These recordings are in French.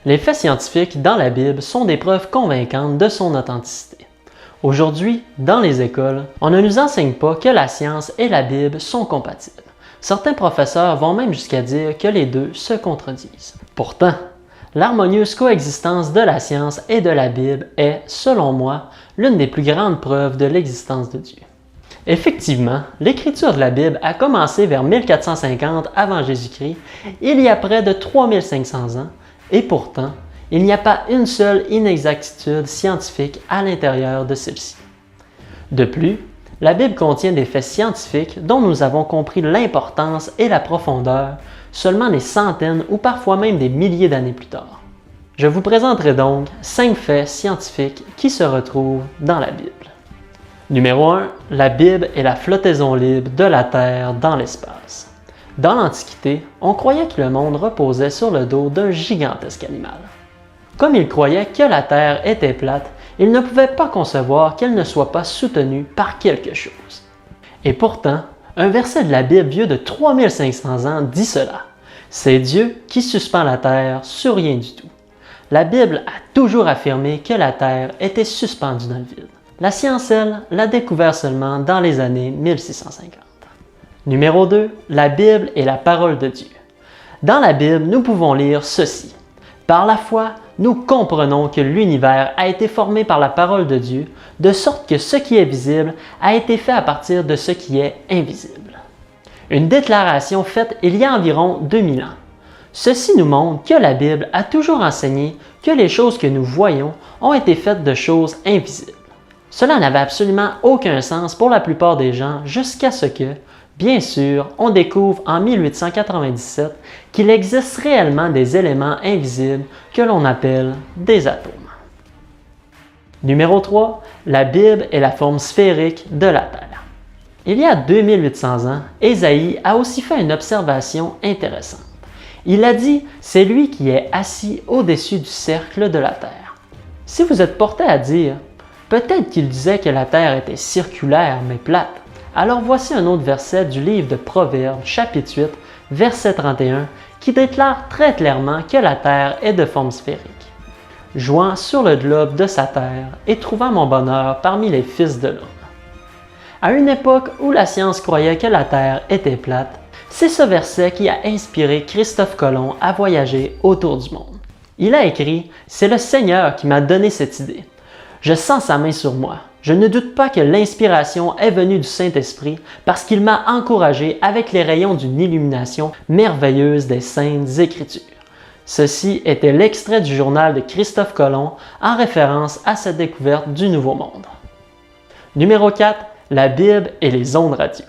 Les faits scientifiques dans la Bible sont des preuves convaincantes de son authenticité. Aujourd'hui, dans les écoles, on ne nous enseigne pas que la science et la Bible sont compatibles. Certains professeurs vont même jusqu'à dire que les deux se contredisent. Pourtant, l'harmonieuse coexistence de la science et de la Bible est, selon moi, l'une des plus grandes preuves de l'existence de Dieu. Effectivement, l'écriture de la Bible a commencé vers 1450 avant Jésus-Christ, il y a près de 3500 ans, et pourtant, il n'y a pas une seule inexactitude scientifique à l'intérieur de celle-ci. De plus, la Bible contient des faits scientifiques dont nous avons compris l'importance et la profondeur seulement des centaines ou parfois même des milliers d'années plus tard. Je vous présenterai donc 5 faits scientifiques qui se retrouvent dans la Bible. Numéro 1. La Bible est la flottaison libre de la Terre dans l'espace. Dans l'Antiquité, on croyait que le monde reposait sur le dos d'un gigantesque animal. Comme ils croyaient que la Terre était plate, ils ne pouvaient pas concevoir qu'elle ne soit pas soutenue par quelque chose. Et pourtant, un verset de la Bible vieux de 3500 ans dit cela. C'est Dieu qui suspend la Terre sur rien du tout. La Bible a toujours affirmé que la Terre était suspendue dans le vide. La science, elle, l'a découvert seulement dans les années 1650. Numéro 2. La Bible est la parole de Dieu. Dans la Bible, nous pouvons lire ceci. Par la foi, nous comprenons que l'univers a été formé par la parole de Dieu, de sorte que ce qui est visible a été fait à partir de ce qui est invisible. Une déclaration faite il y a environ 2000 ans. Ceci nous montre que la Bible a toujours enseigné que les choses que nous voyons ont été faites de choses invisibles. Cela n'avait absolument aucun sens pour la plupart des gens jusqu'à ce que, bien sûr, on découvre en 1897 qu'il existe réellement des éléments invisibles que l'on appelle des atomes. Numéro 3. La Bible est la forme sphérique de la Terre. Il y a 2800 ans, Ésaïe a aussi fait une observation intéressante. Il a dit « C'est lui qui est assis au-dessus du cercle de la Terre ». Si vous êtes porté à dire « Peut-être qu'il disait que la Terre était circulaire mais plate », alors voici un autre verset du livre de Proverbes, chapitre 8, verset 31, qui déclare très clairement que la Terre est de forme sphérique. « Jouant sur le globe de sa terre et trouvant mon bonheur parmi les fils de l'homme. » À une époque où la science croyait que la Terre était plate, c'est ce verset qui a inspiré Christophe Colomb à voyager autour du monde. Il a écrit « C'est le Seigneur qui m'a donné cette idée. Je sens sa main sur moi. Je ne doute pas que l'inspiration est venue du Saint-Esprit parce qu'il m'a encouragé avec les rayons d'une illumination merveilleuse des Saintes Écritures. » Ceci était l'extrait du journal de Christophe Colomb en référence à sa découverte du Nouveau Monde. Numéro 4. La Bible et les ondes radio.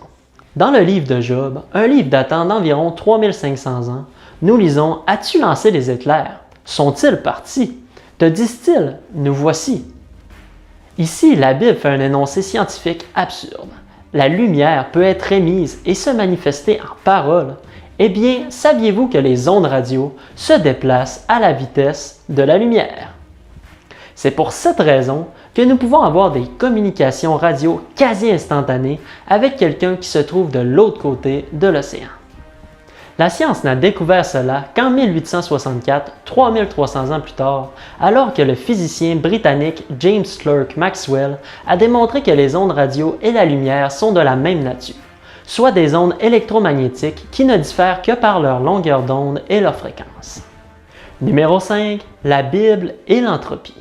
Dans le livre de Job, un livre datant d'environ 3500 ans, nous lisons « As-tu lancé les éclairs? Sont-ils partis? Te disent-ils, nous voici? » Ici, la Bible fait un énoncé scientifique absurde. La lumière peut être émise et se manifester en paroles. Eh bien, saviez-vous que les ondes radio se déplacent à la vitesse de la lumière? C'est pour cette raison que nous pouvons avoir des communications radio quasi instantanées avec quelqu'un qui se trouve de l'autre côté de l'océan. La science n'a découvert cela qu'en 1864, 3300 ans plus tard, alors que le physicien britannique James Clerk Maxwell a démontré que les ondes radio et la lumière sont de la même nature, soit des ondes électromagnétiques qui ne diffèrent que par leur longueur d'onde et leur fréquence. Numéro 5. La Bible et l'entropie.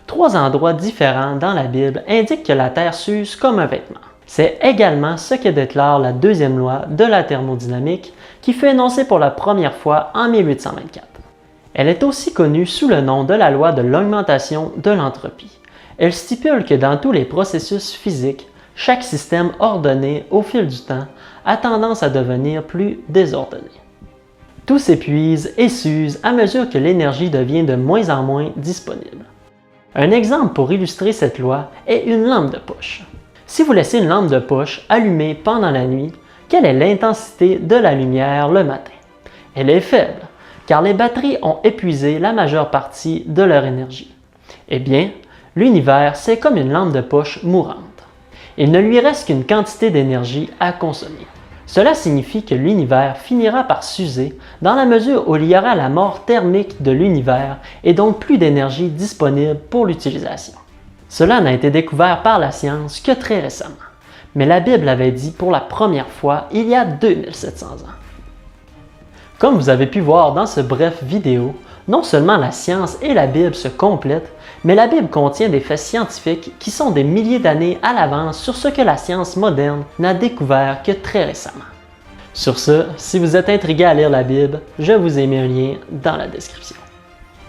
3 endroits différents dans la Bible indiquent que la Terre s'use comme un vêtement. C'est également ce que déclare la deuxième loi de la thermodynamique qui fut énoncée pour la première fois en 1824. Elle est aussi connue sous le nom de la loi de l'augmentation de l'entropie. Elle stipule que dans tous les processus physiques, chaque système ordonné au fil du temps a tendance à devenir plus désordonné. Tout s'épuise et s'use à mesure que l'énergie devient de moins en moins disponible. Un exemple pour illustrer cette loi est une lampe de poche. Si vous laissez une lampe de poche allumée pendant la nuit, quelle est l'intensité de la lumière le matin? Elle est faible, car les batteries ont épuisé la majeure partie de leur énergie. Eh bien, l'univers, c'est comme une lampe de poche mourante. Il ne lui reste qu'une quantité d'énergie à consommer. Cela signifie que l'univers finira par s'user dans la mesure où il y aura la mort thermique de l'univers et donc plus d'énergie disponible pour l'utilisation. Cela n'a été découvert par la science que très récemment, mais la Bible l'avait dit pour la première fois il y a 2700 ans. Comme vous avez pu voir dans ce bref vidéo, non seulement la science et la Bible se complètent, mais la Bible contient des faits scientifiques qui sont des milliers d'années à l'avance sur ce que la science moderne n'a découvert que très récemment. Sur ce, si vous êtes intrigué à lire la Bible, je vous ai mis un lien dans la description.